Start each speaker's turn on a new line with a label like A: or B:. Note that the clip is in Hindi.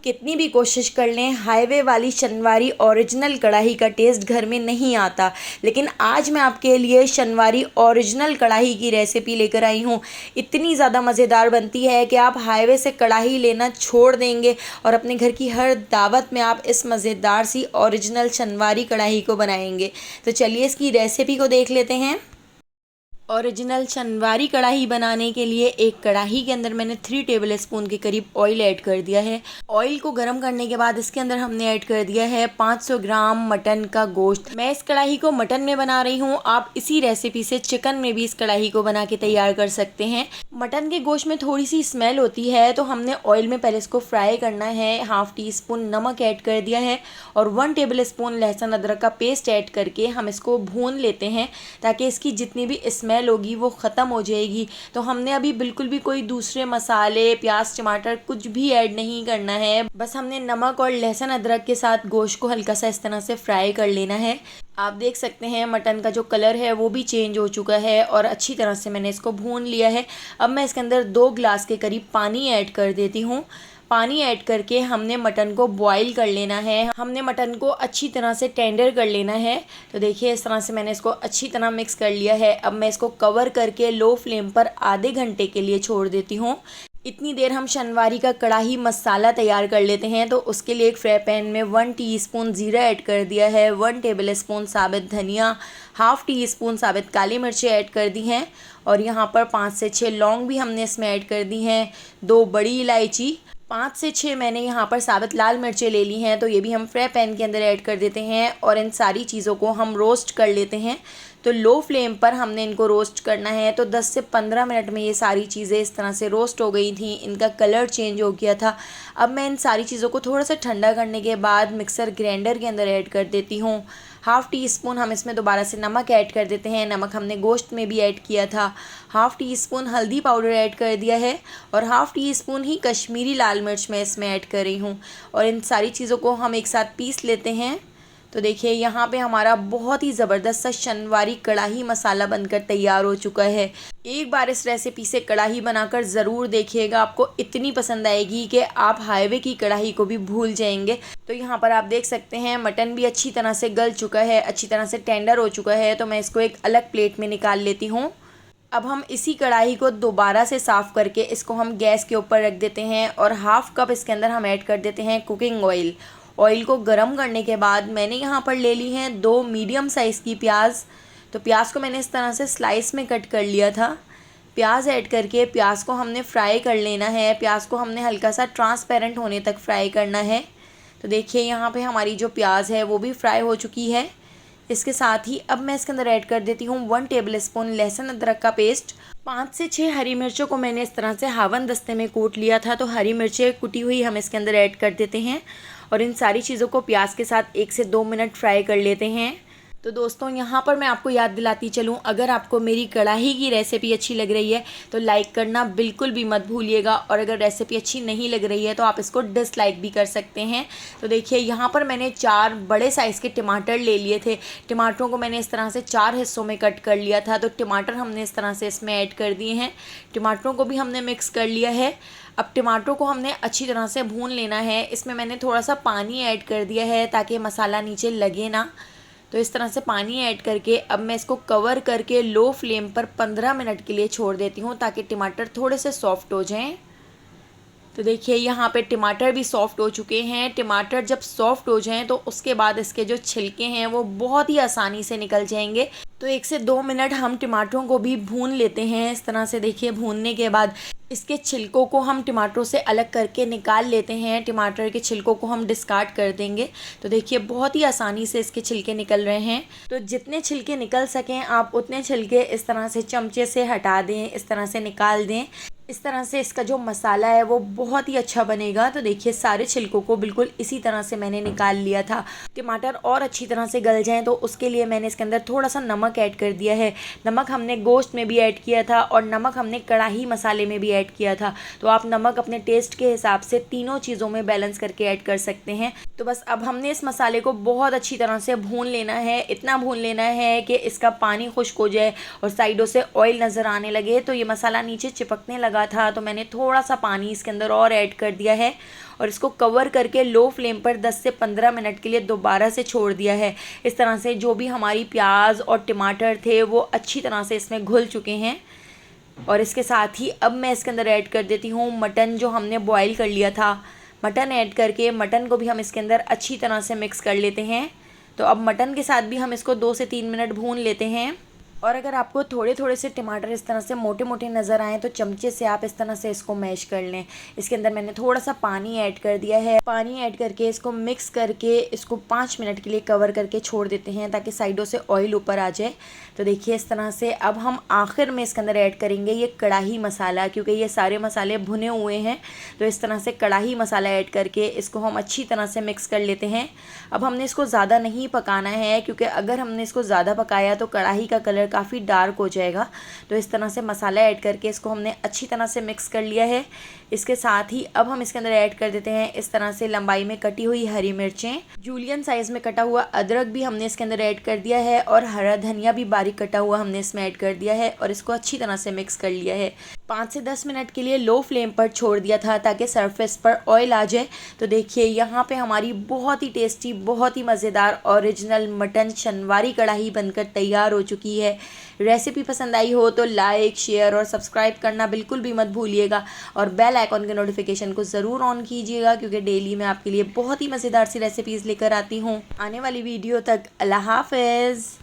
A: कितनी भी कोशिश कर लें, हाईवे वाली शनवारी ओरिजिनल कढ़ाई का टेस्ट घर में नहीं आता। लेकिन आज मैं आपके लिए शनवारी ओरिजिनल कढ़ाई की रेसिपी लेकर आई हूँ। इतनी ज़्यादा मज़ेदार बनती है कि आप हाईवे से कढ़ाई लेना छोड़ देंगे और अपने घर की हर दावत में आप इस मज़ेदार सी ओरिजिनल शनवारी कढ़ाई को बनाएंगे। तो चलिए इसकी रेसिपी को देख लेते हैं। ओरिजिनल शनवारी कढ़ाई बनाने के लिए एक कढ़ाई के अंदर मैंने 3 टेबल स्पून के करीब ऑयल ऐड कर दिया है। ऑयल को गर्म करने के बाद इसके अंदर हमने ऐड कर दिया है 500 ग्राम मटन का गोश्त। मैं इस कढ़ाई को मटन में बना रही हूँ, आप इसी रेसिपी से चिकन में भी इस कढ़ाई को बना के तैयार कर सकते हैं। मटन के गोश्त में थोड़ी सी स्मेल होती है तो हमने ऑयल में पहले इसको फ्राई करना है। हाफ टी स्पून नमक ऐड कर दिया है और 1 टेबल स्पून लहसुन अदरक का पेस्ट ऐड करके हम इसको भून लेते हैं ताकि इसकी जितनी भी स्मेल होगी वो ख़त्म हो जाएगी। तो हमने अभी बिल्कुल भी कोई दूसरे मसाले, प्याज, टमाटर कुछ भी ऐड नहीं करना है। बस हमने नमक और लहसुन अदरक के साथ गोश्त को हल्का सा इस तरह से फ्राई कर लेना है। आप देख सकते हैं मटन का जो कलर है वो भी चेंज हो चुका है और अच्छी तरह से मैंने इसको भून लिया है। अब मैं इसके अंदर 2 गिलास के करीब पानी ऐड कर देती हूँ। पानी ऐड करके हमने मटन को बॉईल कर लेना है। हमने मटन को अच्छी तरह से टेंडर कर लेना है। तो देखिए इस तरह से मैंने इसको अच्छी तरह मिक्स कर लिया है। अब मैं इसको कवर करके लो फ्लेम पर आधे घंटे के लिए छोड़ देती हूँ। इतनी देर हम शनवारी का कढ़ाई मसाला तैयार कर लेते हैं। तो उसके लिए एक फ्राई पैन में 1 टीस्पून ज़ीरा ऐड कर दिया है, 1 टेबल स्पून साबित धनिया, हाफ टी स्पून साबित काली मिर्चें ऐड कर दी हैं और यहाँ पर 5 से 6 लौंग भी हमने इसमें ऐड कर दी हैं, 2 बड़ी इलायची, 5 से 6 मैंने यहाँ पर साबित लाल मिर्चें ले ली हैं तो ये भी हम फ्राई पैन के अंदर ऐड कर देते हैं और इन सारी चीज़ों को हम रोस्ट कर लेते हैं। तो लो फ्लेम पर हमने इनको रोस्ट करना है। तो 10 से 15 मिनट में ये सारी चीज़ें इस तरह से रोस्ट हो गई थी, इनका कलर चेंज हो गया था। अब मैं इन सारी चीज़ों को थोड़ा सा ठंडा करने के बाद मिक्सर ग्राइंडर के अंदर ऐड कर देती हूँ। हाफ़ टी स्पून हम इसमें दोबारा से नमक ऐड कर देते हैं। नमक हमने गोश्त में भी ऐड किया था। हाफ़ टी स्पून हल्दी पाउडर ऐड कर दिया है और हाफ़ टी स्पून ही कश्मीरी लाल मिर्च मैं इसमें ऐड कर रही हूँ और इन सारी चीज़ों को हम एक साथ पीस लेते हैं। तो देखिए यहाँ पे हमारा बहुत ही ज़बरदस्त सा शनवारी कढ़ाई मसाला बनकर तैयार हो चुका है। एक बार इस रेसिपी से कढ़ाई बनाकर ज़रूर देखिएगा, आपको इतनी पसंद आएगी कि आप हाईवे की कढ़ाई को भी भूल जाएंगे। तो यहाँ पर आप देख सकते हैं मटन भी अच्छी तरह से गल चुका है, अच्छी तरह से टेंडर हो चुका है। तो मैं इसको एक अलग प्लेट में निकाल लेती हूँ। अब हम इसी कढ़ाई को दोबारा से साफ़ करके इसको हम गैस के ऊपर रख देते हैं और हाफ़ कप इसके अंदर हम ऐड कर देते हैं कुकिंग ऑयल। ऑयल को गरम करने के बाद मैंने यहाँ पर ले ली हैं 2 मीडियम साइज़ की प्याज। तो प्याज को मैंने इस तरह से स्लाइस में कट कर लिया था। प्याज ऐड करके प्याज को हमने फ्राई कर लेना है। प्याज को हमने हल्का सा ट्रांसपेरेंट होने तक फ्राई करना है। तो देखिए यहाँ पे हमारी जो प्याज है वो भी फ्राई हो चुकी है। इसके साथ ही अब मैं इसके अंदर ऐड कर देती हूँ 1 टेबल स्पून लहसुन अदरक का पेस्ट। 5 से 6 हरी मिर्चों को मैंने इस तरह से हावन दस्ते में कूट लिया था। तो हरी मिर्चें कुटी हुई हम इसके अंदर ऐड कर देते हैं और इन सारी चीज़ों को प्याज के साथ 1 से 2 मिनट फ्राई कर लेते हैं। तो दोस्तों यहाँ पर मैं आपको याद दिलाती चलूँ, अगर आपको मेरी कढ़ाई की रेसिपी अच्छी लग रही है तो लाइक करना बिल्कुल भी मत भूलिएगा और अगर रेसिपी अच्छी नहीं लग रही है तो आप इसको डिसलाइक भी कर सकते हैं। तो देखिए यहाँ पर मैंने 4 बड़े साइज़ के टमाटर ले लिए थे। टमाटरों को मैंने इस तरह से 4 हिस्सों में कट कर लिया था। तो टमाटर हमने इस तरह से इसमें ऐड कर दिए हैं। टमाटरों को भी हमने मिक्स कर लिया है। अब टमाटरों को हमने अच्छी तरह से भून लेना है। इसमें मैंने थोड़ा सा पानी ऐड कर दिया है ताकि मसाला नीचे लगे ना। तो इस तरह से पानी ऐड करके अब मैं इसको कवर करके लो फ्लेम पर 15 मिनट के लिए छोड़ देती हूँ ताकि टमाटर थोड़े से सॉफ्ट हो जाएं। तो देखिए यहाँ पे टमाटर भी सॉफ्ट हो चुके हैं। टमाटर जब सॉफ्ट हो जाएं तो उसके बाद इसके जो छिलके हैं वो बहुत ही आसानी से निकल जाएंगे। तो 1 से 2 मिनट हम टमाटरों को भी भून लेते हैं। इस तरह से देखिए भूनने के बाद इसके छिलकों को हम टमाटरों से अलग करके निकाल लेते हैं। टमाटर के छिलकों को हम डिस्कार्ड कर देंगे। तो देखिए बहुत ही आसानी से इसके छिलके निकल रहे हैं। तो जितने छिलके निकल सकें आप उतने छिलके इस तरह से चमचे से हटा दें, इस तरह से निकाल दें। इस तरह से इसका जो मसाला है वो बहुत ही अच्छा बनेगा। तो देखिए सारे छिलकों को बिल्कुल इसी तरह से मैंने निकाल लिया था। टमाटर और अच्छी तरह से गल जाएं तो उसके लिए मैंने इसके अंदर थोड़ा सा नमक ऐड कर दिया है। नमक हमने गोश्त में भी ऐड किया था और नमक हमने कढ़ाई मसाले में भी ऐड किया था। तो आप नमक अपने टेस्ट के हिसाब से तीनों चीज़ों में बैलेंस करके ऐड कर सकते हैं। तो बस अब हमने इस मसाले को बहुत अच्छी तरह से भून लेना है। इतना भून लेना है कि इसका पानी खुश्क हो जाए और साइडों से ऑयल नज़र आने लगे। तो ये मसाला नीचे चिपकने लगा लगा था तो मैंने थोड़ा सा पानी इसके अंदर और ऐड कर दिया है और इसको कवर करके लो फ्लेम पर 10 से 15 मिनट के लिए दोबारा से छोड़ दिया है। इस तरह से जो भी हमारी प्याज और टमाटर थे वो अच्छी तरह से इसमें घुल चुके हैं। और इसके साथ ही अब मैं इसके अंदर ऐड कर देती हूँ मटन जो हमने बॉईल कर लिया था। मटन ऐड करके मटन को भी हम इसके अंदर अच्छी तरह से मिक्स कर लेते हैं। तो अब मटन के साथ भी हम इसको 2 से 3 मिनट भून लेते हैं। और अगर आपको थोड़े थोड़े से टमाटर इस तरह से मोटे मोटे नज़र आएँ तो चमचे से आप इस तरह से इसको मैश कर लें। इसके अंदर मैंने थोड़ा सा पानी ऐड कर दिया है। पानी ऐड करके इसको मिक्स करके इसको 5 मिनट के लिए कवर करके छोड़ देते हैं ताकि साइडों से ऑयल ऊपर आ जाए। तो देखिए इस तरह से अब हम आखिर में इसके अंदर ऐड करेंगे ये कढ़ाई मसाला, क्योंकि ये सारे मसाले भुने हुए हैं। तो इस तरह से कढ़ाई मसाला ऐड करके इसको हम अच्छी तरह से मिक्स कर लेते हैं। अब हमने इसको ज़्यादा नहीं पकाना है, क्योंकि अगर हमने इसको ज़्यादा पकाया तो कढ़ाई का कलर काफ़ी डार्क हो जाएगा। तो इस तरह से मसाला ऐड करके इसको हमने अच्छी तरह से मिक्स कर लिया है। इसके साथ ही अब हम इसके अंदर ऐड कर देते हैं इस तरह से लंबाई में कटी हुई हरी मिर्चें, जूलियन साइज़ में कटा हुआ अदरक भी हमने इसके अंदर ऐड कर दिया है और हरा धनिया भी बारीक कटा हुआ हमने इसमें ऐड कर दिया है और इसको अच्छी तरह से मिक्स कर लिया है। 5 से 10 मिनट के लिए लो फ्लेम पर छोड़ दिया था ताकि सरफेस पर ऑयल आ जाए। तो देखिए यहाँ पे हमारी बहुत ही टेस्टी, बहुत ही मज़ेदार ओरिजिनल मटन शनवारी कढ़ाई बनकर तैयार हो चुकी है। रेसिपी पसंद आई हो तो लाइक, शेयर और सब्सक्राइब करना बिल्कुल भी मत भूलिएगा और बेल आइकॉन के नोटिफिकेशन को ज़रूर ऑन कीजिएगा, क्योंकि डेली मैं आपके लिए बहुत ही मज़ेदार सी रेसिपीज़ लेकर आती हूँ। आने वाली वीडियो तक अल्लाह हाफ़िज़।